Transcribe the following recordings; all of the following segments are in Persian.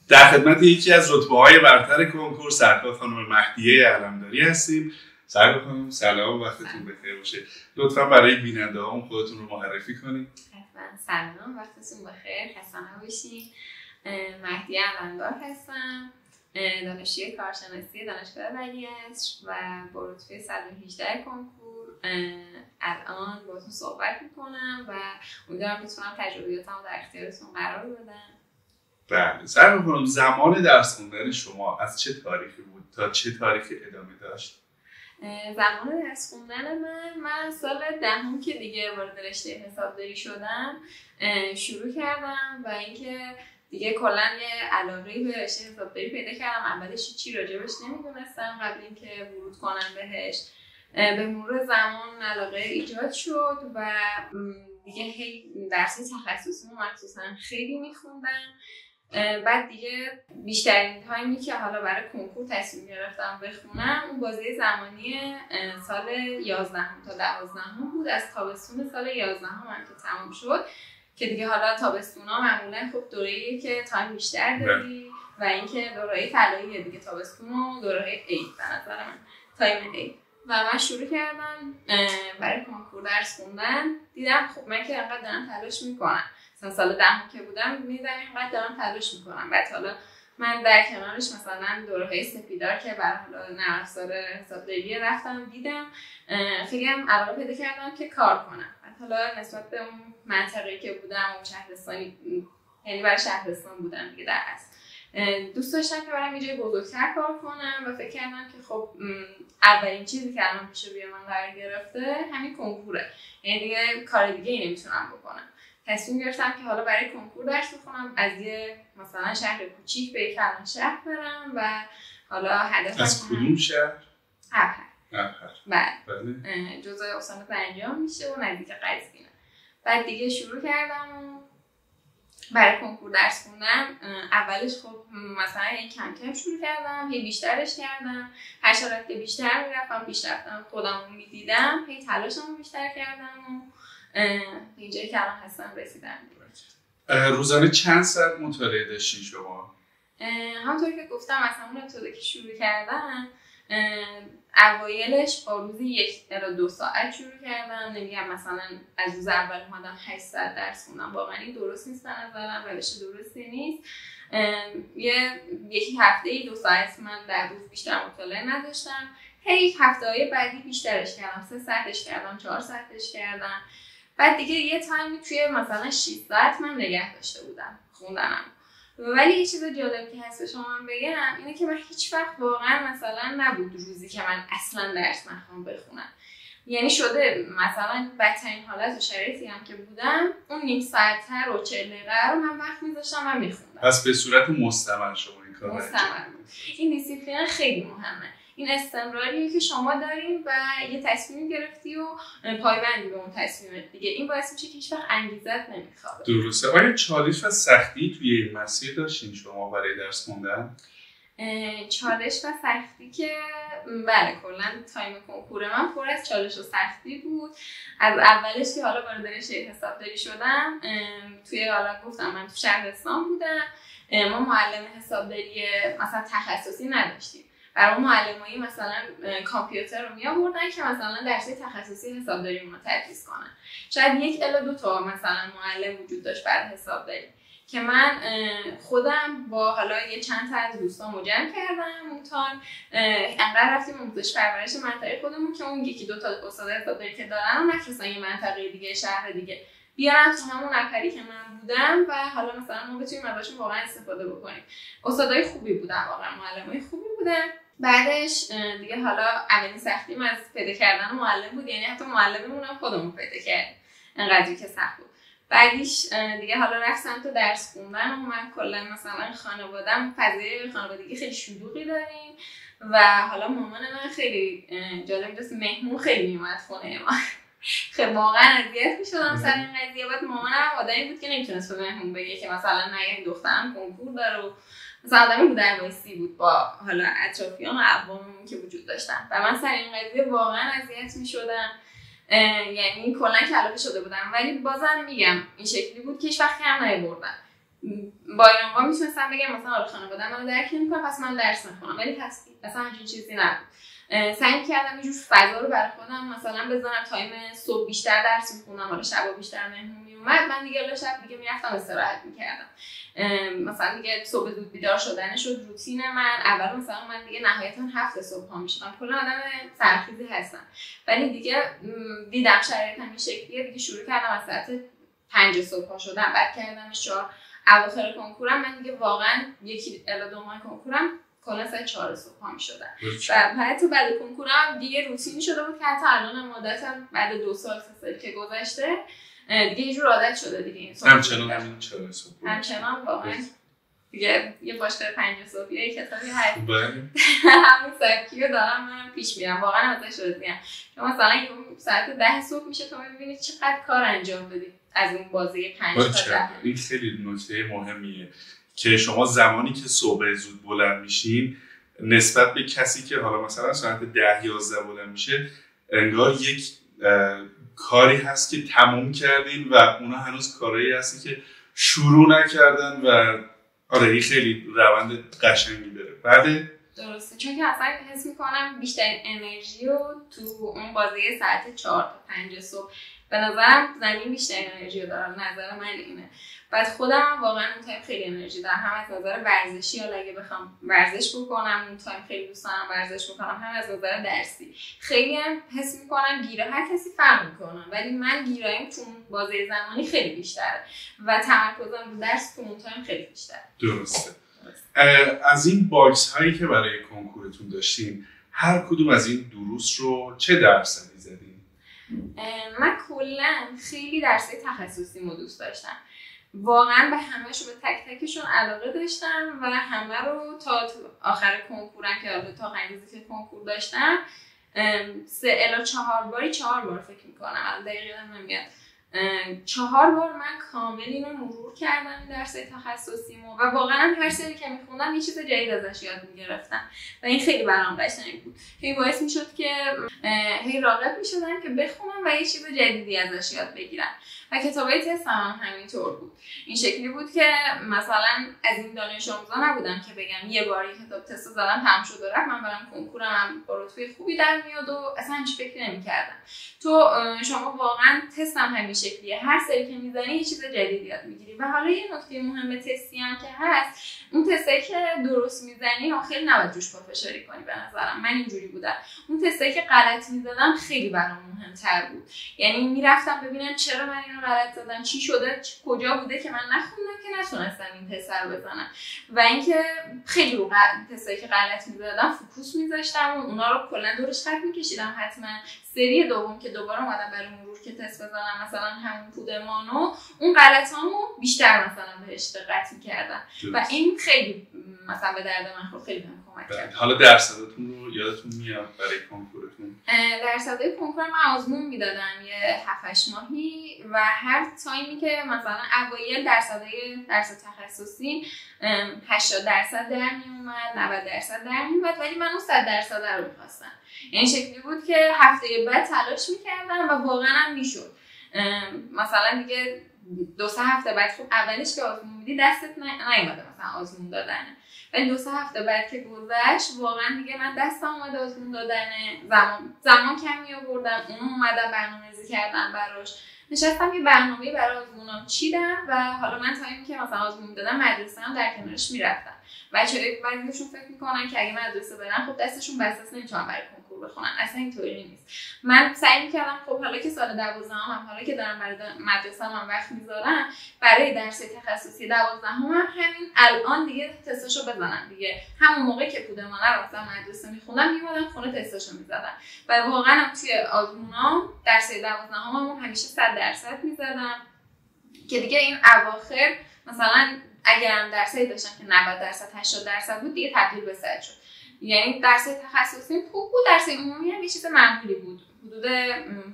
در خدمت یکی از رتبه‌های برتر کنکور سرکار خانم مهدیه علمداری هستیم. سرکار خانم سلام، وقتتون بخیر باشه. لطفاً برای بیننده‌هام خودتون رو معرفی کنید. حتما سلام، وقتتون بخیر، خسته نباشید. مهدیه علمدار هستم، دانشجوی کارشناسی دانشگاه ولیعصر و با رتبه 118 کنکور الان باهاتون صحبت میکنم و امیدوارم بتونم تجربیاتمو در اختیارتون قرار بدم. بله، سرکار خانم زمان درس خوندن شما از چه تاریخی بود تا چه تاریخی ادامه داشت؟ زمان درس خوندن من سال دهم که دیگه وارد رشته حسابداری شدم شروع کردم و اینکه دیگه کلا یه علاقه‌ای به رشته حسابداری پیدا کردم. اولش چی راجبش نمیدونستم قبل اینکه ورود کنم بهش. به مرور زمان علاقه ایجاد شد و دیگه هی درس تخصصی مخصوصا خیلی میخوندم. بعد دیگه بیشترین تایمی که حالا برای کنکور تصمیم گرفتم بخونم اون بازه زمانی سال 11 تا 12 بود. از تابستون سال 11 هم که تمام شد که دیگه حالا تابستونا معمولا خب دوره‌ایه که تایم بیشتر داری و اینکه دوره طلایی دیگه تابستون و دوره عید به نظر من تایم عید و من شروع کردم برای کنکور درس خوندن. دیدم خب من که انقدر دارم تلاش میکنم، مثلا سال دهم که بودم میدیدم اینقدر دارم تلاش میکنم. بعد حالا من در کنارش مثلا دوره‌های سپیدار که برای حالا نرم افزار حسابداری رفتم دیدم، خیلی هم علاقه پیدا کردم که کار کنم. بعد حالا نسبت به اون منطقه‌ای که بودم اون شهرستانی، یعنی برای شهرستان بودم دیگه در اصل، دوست داشتم که برام یه جای بزرگتر کار کنم و فکر کردم که خب اولین چیزی که الان پیش روی من قرار گرفته همین کنکوره، یعنی دیگه کار دیگه ای نمیتونم بکنم. تصمیم گرفتم که حالا برای کنکور درس بخونم، از یه مثلا شهر کوچیک به یک کلان شهر برم و حالا هدفم از کدوم شهر؟ ابهر. بله. جزء استان زنجان میشه و نزدیک قزوینه. بعد دیگه شروع کردم و برای کنکور درس خوندم. اولش خب مثلا کم کم شروع کردم، هی بیشترش کردم، هر شرایط بیشتر میرفتم، پیشرفتم خودم رو میدیدم، هی تلاشم رو بیشتر کردم و اینجایی که الان هستم رسیدم. روزانه چند ساعت مطالعه داشتین شما؟ همونطور که گفتم مثلا اون ابتدا که شروع کردم اوایلش با روزی 1 تا 2 ساعت شروع کردم. نمیگم مثلا از روز اول اومدم 8 ساعت درس خوندم، واقعا این درست نیست به نظرم، روش درستی نیست. یکی هفته 2 ساعت من در روز بیشتر مطالعه نداشتم، هی هفته‌های بعدی بیشترش کردم، 3 ساعتش کردم، 4 ساعتش کردم. بعد دیگه یه تایمی توی مثلا 6 ساعت من نگه داشته بودم خوندنم. ولی یه چیز جالب که هست به شما من بگم اینه که من هیچ وقت واقعا مثلا نبود روزی که من اصلا درس نخوام بخونم. یعنی شده مثلا بدترین حالت و شرایطی هم که بودم اون نیم ساعت و 40 دقیقه رو من وقت میذاشتم و میخوندم. پس به صورت مستمر شما این کار مستمر. این دیسیپلین خیلی مهمه، این استمراریه که شما دارین و یه تصمیم گرفتی و پایبندی به اون تصمیمت دیگه، این باعث میشه که هیچ وقت انگیزت نمیخوابه. درسته. آیا چالش و سختی توی این مسیر داشتین شما برای درس خوندن؟ چالش و سختی که بله، کلا تایم کنکور من پر از چالش و سختی بود. از اولش که حالا وارد رشته حسابداری شدم، توی حالا گفتم من تو شهرستان بودم، ما معلم حسابداری مثلا تخصصی نداشتیم. برای معلمایی مثلا کامپیوتر رو میآوردن که مثلا درس تخصصی حسابداری رو تدریس کنن. شاید 1 الی 2 تا مثلا معلم وجود داشت برای حسابداری که من خودم با حالا یه چند تا از دوستان جمع کردم اونتان انقدر رفتیم آموزش پرورش منطقه خودمون که اون 1-2 تا استاد حسابداری که دارن و نفرستن یه منطقه دیگه، شهر دیگه، بیارم تو همون نفری که من بودم و حالا مثلا ما بتونیم ازشون واقعا استفاده بکنیم. استادای خوبی بودن، واقعا معلمای خوبی بودن. بعدش دیگه حالا اولین سختیم از پیدا کردن معلم بود، یعنی حتی معلممون هم خودمون پیدا کردیم، انقدری که سخت بود. بعدش دیگه حالا رفتم تو درس خوندن و من کلا مثلا خانواده‌ام فضای خانوادگی خیلی شلوغی داریم و حالا مامان من خیلی جالب است، مهمون خیلی میومد خونه ما. خیلی واقعا اذیت میشدم سر این قضیه. بعد مامانم آدمی بود که نمیتونست به مهمون بگه که مثلا نه این دخترم کنکور داره و مثلا آدمی بود دربایستی بود با حالا اطرافیان و عواممون که وجود داشتن و من سر این قضیه واقعا اذیت میشدم، یعنی کلا کلافه شده بودم. ولی بازم میگم این شکلی بود که هیچ وقت کم نیاوردم. با این عنوان میتونستم بگم مثلا آره خانواده منو درک نمیکنه پس من درس نخونم، ولی پس اصلا همچین چیزی نبود. سعی کردم یه جور فضا رو برای خودم مثلا بزنم، تایم صبح بیشتر درس میخونم، حالا شبا بیشتر مهمون میومد، من دیگه شب دیگه میرفتم استراحت میکردم. مثلا دیگه صبح زود بیدار شدن شد روتین من. اول مثلا من دیگه نهایتا 7 صبح پا میشدم، کلا آدم سرخیزی هستم، ولی دیگه دیدم شرایطم این شکلیه، دیگه شروع کردم از ساعت 5 صبح پا شدم، بعد کردمش 4. اواخر کنکورم من دیگه واقعا 1-2 ماه کنکورم کلا ساعت 4 صبح پا میشدم و حتی بعد کنکورم دیگه روتین شده بود که حتی الان مدتم بعد 2 سال 3 سال که گذشته دیگه یه جور عادت شده دیگه. همچنان همین 4 صبح همچنان واقعا دیگه یه باشگاه 5 صبح یه کتابی هست همون سبکی رو دارم من پیش میرم، واقعا ازش راضیم. چون مثلا ساعت 10 صبح میشه تو میبینید چقدر کار انجام بدید از اون بازی 5 تا 10. این خیلی نکته مهمیه که شما زمانی که صبح زود بلند میشین نسبت به کسی که حالا مثلا ساعت 10-11 بلند میشه انگار یک کاری هست که تموم کردین و اونا هنوز کارهایی هستی که شروع نکردن و آره این خیلی روند قشنگی داره. بعد درسته، چون که اصلا حس میکنم بیشتر انرژی رو تو اون بازی ساعت 4 تا 5 صبح به نظرم زنین بیشتر انرژی رو دارن، نظر من اینه. بعد خودم واقعا اون تایم خیلی انرژی دارم، هم از نظر ورزشی، حالا اگه بخوام ورزش بکنم اون تایم خیلی دوست دارم ورزش بکنم، هم از نظر درسی خیلی هم حس میکنم گیره هر کسی فرق میکنه، ولی من گیرایم تو بازی زمانی خیلی بیشتره و تمرکزم رو درس تو اون تایم خیلی بیشتره. درسته. از این باکس هایی که برای کنکورتون داشتین هر کدوم از این دروس رو چه درصدی زدین؟ من کلا خیلی درسای تخصصی رو دوست داشتم، واقعا به همه‌شون، به تک تکشون علاقه داشتم و همه رو تا آخر کنکورم که حالا تا روزی که کنکور داشتم 3 الی 4 باری 4 بار فکر میکنم الان دقیقاً نمیاد 4 بار من کامل اینو مرور کردم این درس تخصصیمو و واقعا هر سری که میخوندم یه چیز جدید ازش یاد میگرفتم و این خیلی برام قشنگ بود. این باعث میشد که هی راغب میشدم که بخونم و یه چیز جدیدی ازش یاد بگیرم و کتابای تست هم همینطور بود. این شکلی بود که مثلا از این دانش آموزا نبودم که بگم یه بار کتاب تست زدم تموم شد و رفت من برام کنکورم با رتبه خوبی در میاد و اصلا هیچ فکری نمی‌کردم. تو شما واقعا تست هم همین شکلیه، هر سری که میزنی یه چیز جدید یاد میگیری. و حالا یه نکته مهم تستی هم که هست، اون تستایی که درست میزنی خیلی نباید روش پافشاری کنی. به نظرم من اینجوری بودم، اون تستایی که غلط میزدم خیلی برام مهم‌تر بود. یعنی میرفتم ببینم چرا من اینو غلط زدم، چی شده، کجا بوده که من نخوندم که نتونستم این تست رو بزنم. و اینکه خیلی رو تستایی که غلط میزدم فوکوس میذاشتم و اونا رو کلا دورش خط میکشیدم. حتما سری دوم که دوباره اومدم برای مرور که تست بزنم مثلا همون پودمانو، اون غلطامو بیشتر مثلا بهش دقت می‌کردم و این خیلی مثلا به درد من خورد، خیلی بهم کمک کرد. حالا درصداتون رو یادتون میاد برای کنکورتون؟ درصدای کنکور من آزمون میدادم یه 7-8 ماهی و هر تایمی که مثلا اوایل درس تخصصی 80% در میومد، 90% در میومد، ولی من اون 100% رو می‌خواستم. یعنی شکلی بود که هفته بعد تلاش می‌کردم و واقعا هم میشد. مثلا دیگه 2-3 هفته بعد خب اولش که آزمون میدی دستت نیومده مثلا آزمون دادن، ولی 2-3 هفته بعد که گذشت واقعا دیگه من دستم اومده آزمون دادن، زمان کمی آوردم، اون اومدم برنامه‌ریزی کردم براش، نشستم یه برنامه‌ای برای آزمونام چیدم و حالا من تایمی که مثلا آزمون دادم مدرسه هم در کنارش میرفتم. بچه‌ها بعضیشون فکر میکنن که اگه مدرسه برن خب دستشون بساس نمیتونن برای کنکور بخونن، اصلا اینطوری نیست. من سعی میکردم خب حالا که سال 12 هم حالا که دارم برای مدرسه هم وقت میذارم برای درس تخصصی 12 هم همین الان دیگه تستاشو بزنم دیگه. همون موقع که پودمانه رو مثلا مدرسه میخوندم میومدم خونه تستاشو میزدم و واقعا توی آزمونام درس 12 هم همیشه 100% میزدم که دیگه این اواخر مثلا اگرم درسی داشتم که 90% 80% بود دیگه تبدیل به 100 شد. یعنی درس تخصصی خوب بود، درس عمومی هم یه چیز معمولی بود، حدود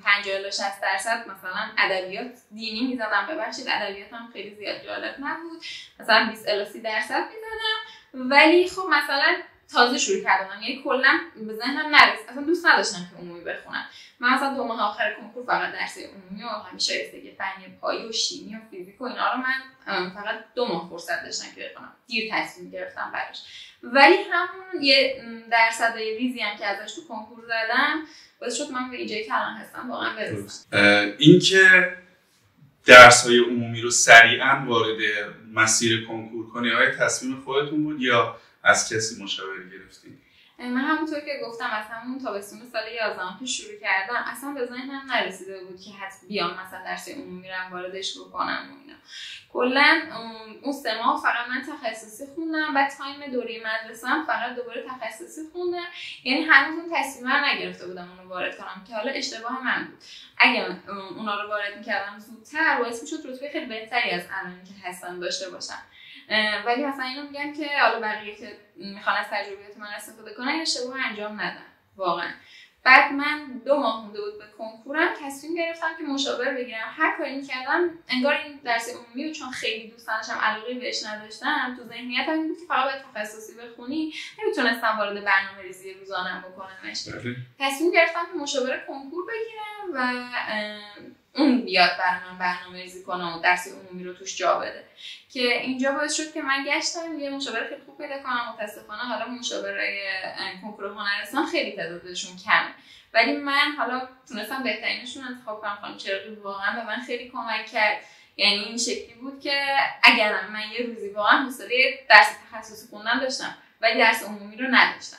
50 الی 60% مثلا ادبیات دینی میزدم، ببخشید ادبیات هم خیلی زیاد جالب نبود، مثلا 20 الی 30% میزدم. ولی خب مثلا تازه شروع کردم، یعنی کلا به ذهنم نرسید، اصلا دوست نداشتم که عمومی بخونم. من مثلا 2 ماه آخر کنکور فقط درس عمومی و همیشه شایستگی فنی پایه و شیمی و فیزیک و اینا رو من فقط 2 ماه فرصت داشتم که بخونم. دیر تصمیم گرفتم براش. ولی همون یه درصدای ریزی هم که ازش تو کنکور زدم باعث شد من به اینجایی که الان هستم واقعا برسم. اینکه درس‌های عمومی رو سریعا وارد مسیر کنکور کنی، آیا تصمیم خودتون بود یا از کسی مشاوره گرفتین؟ من همونطور که گفتم از همون تابستون سال 11 که شروع کردم اصلا به ذهنم نرسیده بود که حتما بیام مثلا درس عمومی رو واردش بکنم و اینا. کلا اون 3 ماه فقط من تخصصی خوندم، بعد تایم دوره مدرسه‌ام فقط دوباره تخصصی خوندم، یعنی هنوز اون تصمیم رو نگرفته بودم اونو وارد کنم که حالا اشتباه من بود. اگه اونا رو وارد می‌کردم زودتر باعث می‌شد رتبه خیلی بهتری از الانی که هستم داشته باشم. ولی مثلا اینو میگم که حالا بقیه که میخوان از تجربیات من استفاده کنن اشتباه انجام ندن واقعا. بعد من 2 ماه مونده بود به کنکورم تصمیم گرفتم که مشاور بگیرم. هر کاری می‌کردم انگار این درس عمومی رو چون خیلی دوست داشتم علاقه بهش نداشتم، تو ذهنیتم این بود که فقط باید تخصصی بخونی، نمیتونستم وارد برنامه‌ریزی روزانه‌ام بکنمش. تصمیم گرفتم که مشاور کنکور بگیرم و اون بیاد برای من برنامه‌ریزی کنه و درس عمومی رو توش جا بده، که اینجا باعث شد که من گشتم یه مشاور خیلی خوب پیدا کنم. متاسفانه حالا مشاورای کنکور هنرستان خیلی تعدادشون کمه، ولی من حالا تونستم بهترینشون انتخاب کنم. خانم چراغی واقعا به من خیلی کمک کرد، یعنی این شکلی بود که اگر من یه روزی واقعا حوصله درس تخصصی خوندن داشتم ولی درس عمومی رو نداشتم،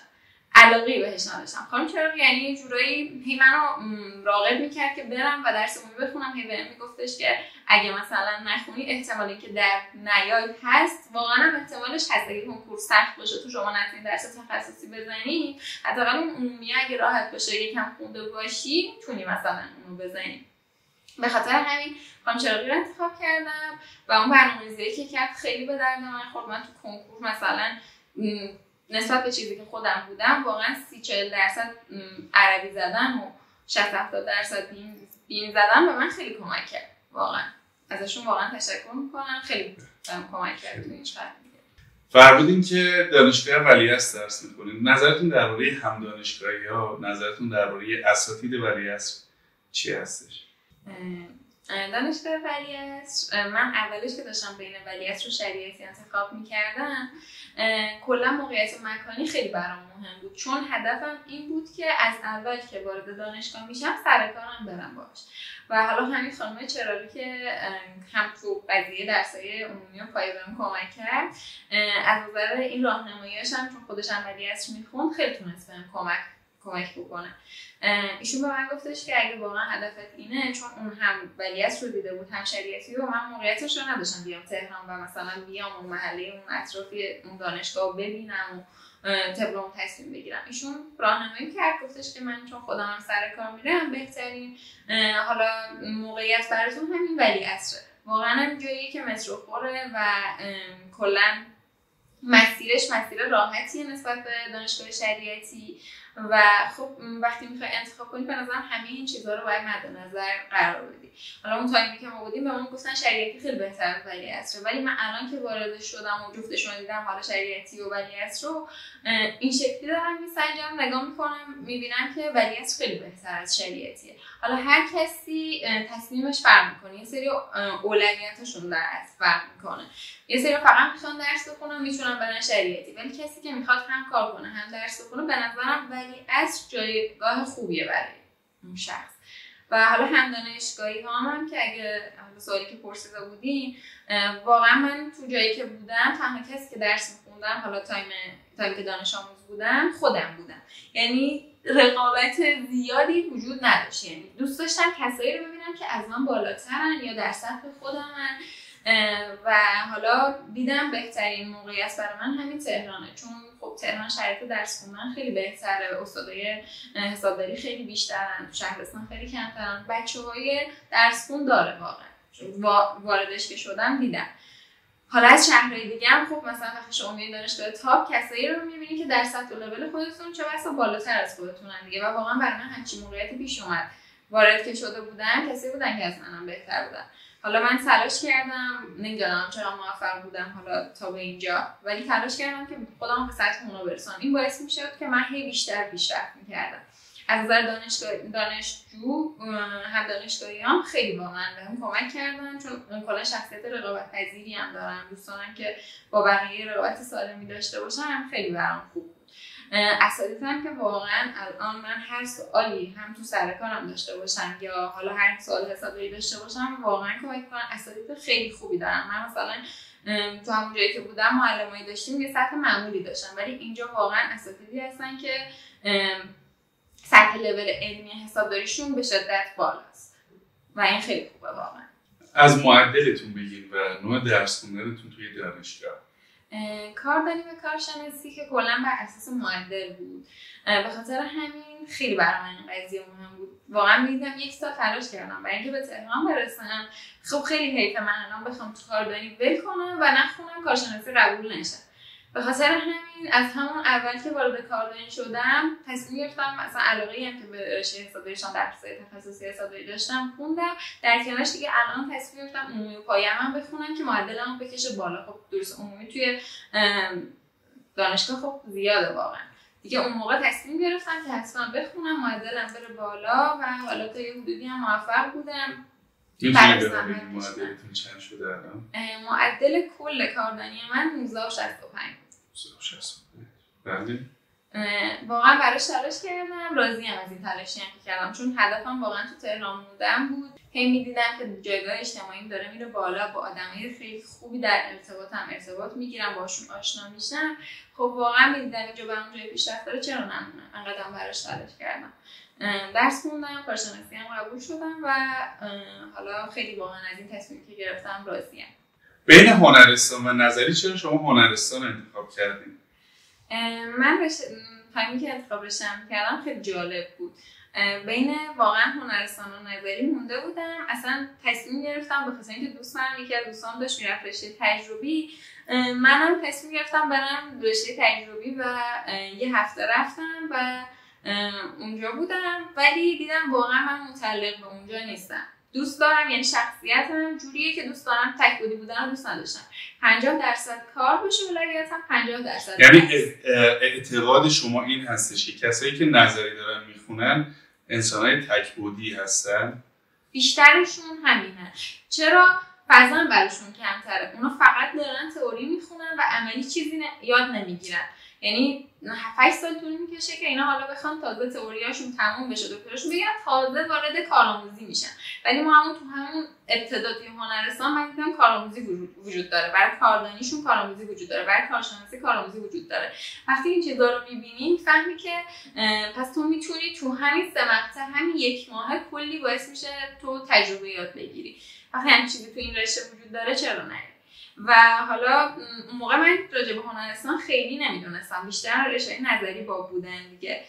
علاقه‌ای بهش نداشتم، خانم چراغی یعنی جورایی هی منو راغب میکرد که برم و درس عمومی بخونم. هی بهم میگفتش که اگه مثلا نخونی احتمالی که در نیای هست، واقعا هم احتمالش هست اگه کنکور سخت باشه تو شما نتونی درس تخصصی بزنی، حداقل اون عمومی اگه راحت باشه یکم خونده باشی میتونی مثلا اونو بزنی. به خاطر همین خانم چراغی رو انتخاب کردم و اون برنامه‌ریزی که کرد خیلی به درد من خورد. من تو کنکور مثلا نسبت به چیزی که خودم بودم واقعا 30-40% عربی زدم و 60-70% دین زدم، به من خیلی کمک کرد. واقعا ازشون واقعا تشکر میکنم، خیلی بهم کمک کرد تو این شرایط. فرمودین که دانشگاه ولیعصر درس میکنین، نظرتون درباره هم دانشگاهی‌ها، نظرتون درباره اساتید ولیعصر چی هستش؟ دانشگاه ولیعصر من اولش که داشتم بین ولیعصر و شریعتی انتخاب میکردم، کلا موقعیت مکانی خیلی برام مهم بود، چون هدفم این بود که از اول که وارد دانشگاه میشم سر کارم برم باش. و حالا همین خانم چراغی که هم تو قضیه درسای عمومی و پایه بهم کمک کرد، از نظر این راهنمایی‌هاش هم چون خودش هم ولیعصر میخوند خیلی تونست بهم کمک بکنه. ایشون به من گفتش که اگه واقعا هدفت اینه، چون اون هم ولیعصر رو دیده بود هم شریعتی و من موقعیتش رو نداشتم بیام تهران و مثلا بیام اون محله اون اطرافی اون دانشگاه رو ببینم و طبق اون تصمیم بگیرم. ایشون راهنمایی کرد، گفتش که من چون خودم هم سر کار میرم بهترین حالا موقعیت براتون همین ولیعصره. واقعا هم جاییه که مترو خوره و کلا مسیرش مسیر راحتیه نسبت به دانشگاه شریعتی و خب وقتی میخوای انتخاب کنی به نظرم همه این چیزها رو باید مد نظر قرار بدی. حالا اون تایمی که ما بودیم بهمون گفتن شریعتی خیلی بهتر از ولیعصر، ولی من الان که وارد شدم و جفتشون رو دیدم، حالا شریعتی و ولیعصر رو این شکلی دارم میسنجم، نگاه میکنم میبینم که ولیعصر خیلی بهتر از شریعتیه. حالا هر کسی تصمیمش فرق میکنه، یه سری اولویتاشون در اصل فرق میکنه، یه سری فقط میخوان درس بخونن میتونن برن شریعتی، ولی کسی که میخواد هم کار کنه هم درس بخونه به نظرم ولیعصر جایگاه خوبیه برای اون شخص. و حالا هم دانشگاهی هم که اگه سوالی که پرسیده بودین، واقعا من تو جایی که بودم تنها کسی که درس میخوندم حالا تایم که دانش آموز بودم خودم بودم، یعنی رقابت زیادی وجود نداشت، یعنی دوست داشتم کسایی رو ببینم که از من بالاترن یا در سطح خودمن و حالا دیدم بهترین موقعیت برای من همین تهرانه، چون خب تهران شرایط درس خوندن خیلی بهتره، استادای حسابداری خیلی بیشترن، تو شهرستان خیلی کمترن، بچه‌های درس خون داره واقعا، واردش که شدم دیدم. حالا از شهرهای دیگه هم خب مثلا وقتی شما میرین دانشگاه تاپ کسایی رو می‌بینی که در سطح و لول خودتون چه بسا بالاتر از خودتونن دیگه، و واقعا برای من همچین موقعیتی پیش اومد وارد که شده بودن کسی بودن که از منم بهتر بودن. حالا من تلاش کردم، نمیدونم چرا موفق بودم حالا تا به اینجا، ولی تلاش کردم که خودم به سطح اونا برسونم. این باعث میشد که من هی بیشتر پیشرفت میکردم. از نظر دانشجو هم دانشگاهی هم خیلی واقعا بهم کمک کردن، چون کلا شخصیت رقابت پذیری هم دارم، دوست دارم که با بقیه رقابت سالمی داشته باشم، خیلی برام خوب بود. اساتیدم که واقعا الان من هر سوالی هم تو سر کارم داشته باشم یا حالا هر سوال حسابی داشته باشم واقعا کمک کنن. اساتید خیلی خوبی دارم. من مثلا تو همون جایی که بودم معلمایی داشتیم یه سطح معمولی داشتم، ولی اینجا واقعا اساتیدی هستن که سطح لول علمی حسابداریشون به شدت بالاست و این خیلی خوبه واقعا. از معدلتون بگین و نوع درس خوندنتون توی دانشگاه. کاردانی و کارشناسی که کلا بر اساس معدل بود، به خاطر همین خیلی برای من این قضیه مهم بود. واقعا میدیدم یک سال تلاش کردم برای اینکه به تهران برسم. خب خیلی حیفه من الان بخوام تو کاردانی ول کنم و نخونم کارشناسی قبول نشه. به خاطر همین از همون اول که وارد کاردانی شدم تصمیم گرفتم، مثلا علاقه‌ای هم که به رشته حسابداریشان درس تخصصی حسابداری داشتم خوندم، در کنارش دیگه الان تصمیم گرفتم عمومی و پایه هم بخونم که معدلمو بکشه بالا. خب درس عمومی توی دانشگاه خب زیاده واقعا. دیگه اون موقع تصمیم گرفتم که حتما بخونم معدلم بره بالا و حالا تا یه حدودی هم موفق بودم. معدلتون چند شده الان؟ معدل کل کاردانی من 1965. بله. واقعا براش تلاش کردم، راضیم از این تلاشی هم که کردم، چون هدفم واقعا تو تهران موندن بود. هی می‌دیدم که جایگاه اجتماعیم داره میره بالا، با آدمای خیلی خوبی در ارتباط میگیرم، باشون آشنا میشم. خب واقعا می‌دیدم اینجا برام جای پیشرفت داره، چرا نمونم؟ انقدر براش تلاش کردم. درس خوندم، کارشناسی هم قبول شدم و حالا خیلی واقعا از این تصمیمی که گرفتم راضیم. بین هنرستان و نظری چرا شما هنرستان انتخاب کردین؟ من تایمی که انتخاب رشته‌ام کردم خیلی جالب بود. بین واقعا هنرستان و نظری مونده بودم. اصلا تصمیم گرفتم به خاطر اینکه یکی از دوستام داشت میرفت رشته تجربی، منم تصمیم گرفتم برم رشته تجربی و یه هفته رفتم و اونجا بودم، ولی دیدم واقعا من متعلق به اونجا نیستم. دوست دارم، یعنی شخصیتم جوریه که دوست دارم تک بودی بودن رو دوست نداشتم. 50% کار باشه ولایتم 50%. یعنی اعتقاد شما این هستش که کسایی که نظری دارن میخونن انسانای تک بودی هستن؟ بیشترشون همینه. چرا؟ فضا براشون کمتره. اونا فقط دارن تئوری میخونن و عملی چیزی یاد نمیگیرن. یعنی 7-8 سال طول میکشه که اینا حالا بخوان تازه تئوریاشون تموم بشه، دکتراشون بگیرن، تازه وارد کارآموزی میشن. ولی ما همون تو همون ابتدا توی هنرستان من دیدم کارآموزی وجود داره، برای کاردانیشون کارآموزی وجود داره، برای کارشناسی کارآموزی وجود داره. وقتی این چیزا رو میبینیم فهمی که پس تو میتونی تو همین 3 مقطع، همین 1 ماه کلی باعث میشه تو تجربه یاد بگیری. وقتی همین چیزی تو این رشته وجود داره چرا نه؟ و حالا اون موقع من راجع به هنرستان خیلی نمیدونستم، بیشتر رشته نظری با بودن دیگه.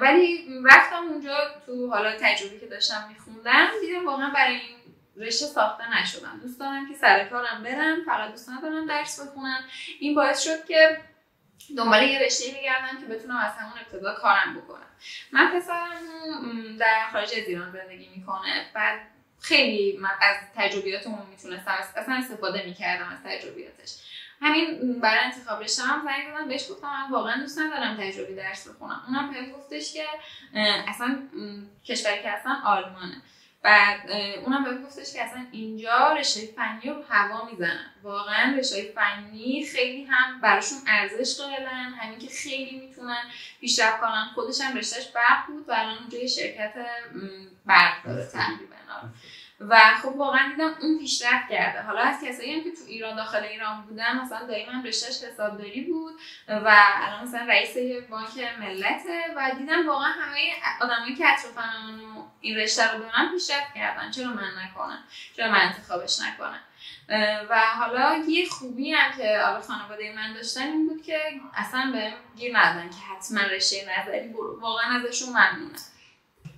ولی رفتم اونجا تو حالا تجربی که داشتم میخوندم دیدم واقعا برای این رشته ساخته نشدم. دوست دارم که سر کارم برم، فقط دوست ندارم درس بخونم. این باعث شد که دنبال یه رشته‌ای بگردم که بتونم از همون ابتدا کارم بکنم. من پسرم در خارج از ایران زندگی میکنه، بعد خیلی من از تجربیاتمون میتونستم اصلا استفاده میکردم از تجربیاتش. همین برای انتخاب رشته‌ام زنگ زدم بهش، گفتم من واقعا دوست ندارم تجربی درس بخونم. اونم بهم گفتش که اصلا کشوری که اصلا آلمانه. بعد اونم بهم گفتش که اصلا اینجا رشته فنی رو هوا میزنن. واقعا رشته فنی خیلی هم براشون ارزش قائلن، همین که خیلی میتونن پیشرفت کنن. خودش هم رشتهش برق بود و الان اونجا یه شرکت برق داره تقریبا. و خب واقعا دیدم اون پیشرفت کرده. حالا از کسایی هم که تو ایران داخل ایران بودن، مثلا دایی من رشتهش حسابداری بود و الان مثلا رئیس بانک ملته و دیدم واقعا همه آدمایی که اطرافم این رشته رو دارن پیشرفت کردن. چرا من نکنم؟ چرا من انتخابش نکنم؟ و حالا یه خوبی هم که حالا خانواده من داشتن این بود که اصلا بهم گیر ندادن که حتما رشته نظری برو. واقعا ازشون ممنونم.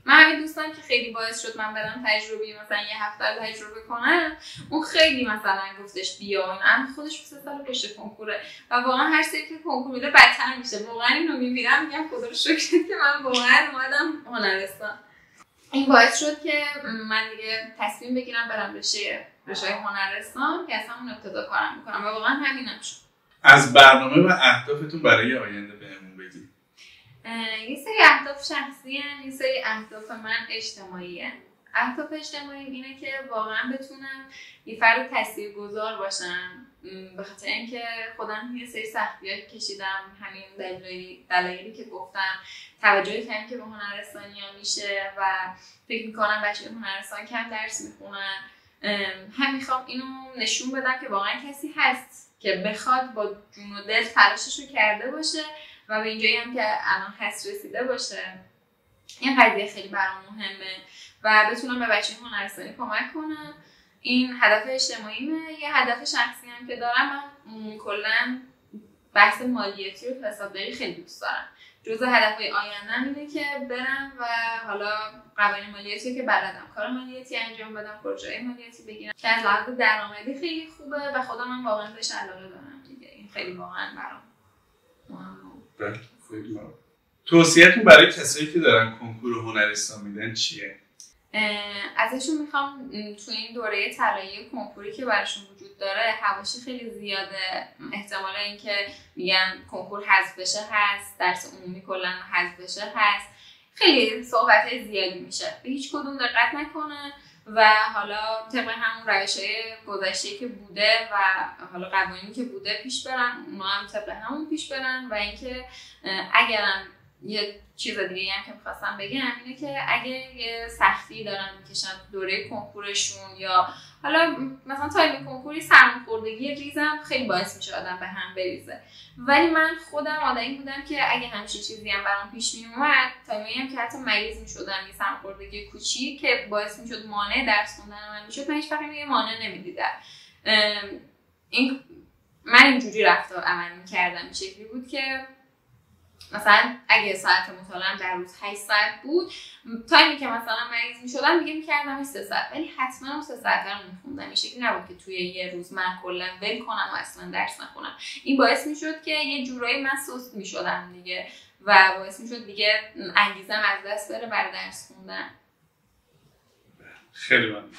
من همین دوستم که خیلی باعث شد من برم تجربی مثلا یه هفته تجربه کنم، اون خیلی مثلا گفتش بیا، این خودش 3 سال پشت کنکوره و واقعا هر سری که کنکور میره بدتر میشه. واقعا اینو میبینم میگم خدا رو شکر که من واقعا اومدم هنرستان. این باعث شد که من دیگه تصمیم بگیرم برم رشته هنرستان که از همون ابتدا کارم میکنم و واقعا همینم شد. از برنامه و اهدافتون برای آینده بهمون بگید. یه سری اهداف شخصی هستن، یه سری اهداف من اجتماعی هستن. اهداف اجتماعی اینه که واقعا بتونم یه فرد تاثیرگذار باشم، به خاطر اینکه خودم یه سری سختی‌ها کشیدم، همین دلایلی که گفتم، توجهی کمی که به هنرستانی‌ها میشه و فکر میکنم بچه‌های هنرستان کم درس میخونن. هم میخوام اینو نشون بدم که واقعا کسی هست که بخواد با جون و دل تلاشش رو کرده باشه و به اینجایی هم که الان هست رسیده باشه. این قضیه خیلی برام مهمه و بتونم به بچه‌های هنرستانی کمک کنم. این هدف اجتماعیمه. یه هدف شخصی هم که دارم، من کلا بحث مالیاتی و حسابداری خیلی دوست دارم. جزء هدفهای آینده‌ام اینه که برم و حالا قوانین مالیاتی که بلدم، کار مالیاتی انجام بدم، پروژه مالیاتی بگیرم که از لحاظ درآمدی خیلی خوبه و خودم هم واقعا بهش علاقه دارم دیگه. این خیلی واقعا برام مهمه. خیلی ممنون. توصیه‌تون برای کسایی که دارن کنکور هنرستان میدن چیه؟ ازشون میخوام تو این دوره طلایی کنکوری که براشون وجود داره حواشی خیلی زیاده، احتمال اینکه میگن کنکور حذف بشه هست، درس عمومی کلا حذف بشه هست، خیلی صحبت زیادی میشه. به هیچ کدوم دقت نکنه و حالا طبق همون روش‌های گذشته که بوده و حالا قوانینی که بوده پیش برن، اونا هم طبق همون پیش برن. و اینکه اگرم یه چیز دیگه هم که می‌خواستم بگم اینه که اگه یه سختی دارن میکشن دوره کنکورشون یا حالا مثلا تایم کنکوری سرماخوردگی ریزم خیلی باعث میشه آدم به هم بریزه، ولی من خودم آدمی بودم که اگه همچین چیزی هم برام پیش میومد، تایمی هم که حتی مریض میشدم، یه سرماخوردگی کوچیک که باعث میشد مانع درس خوندن من میشد، من هیچ وقت یه مانع نمیدیدم. من اینجوری رفتار عمل میکردم، این شکلی بود که مثلا اگه ساعت مطالعه‌ام در روز 8 ساعت بود، تایمی که مثلا مریض میشدم دیگه میکردم 3 ساعت، ولی حتما اون 3 ساعت رو میخوندم. این شکلی نبود که توی یه روز من کلا ول کنم و اصلا درس نخونم. این باعث میشد که یه جورایی من سست میشدم دیگه و باعث میشد دیگه انگیزه‌ام از دست بره برای درس خوندن. خیلی ممنون.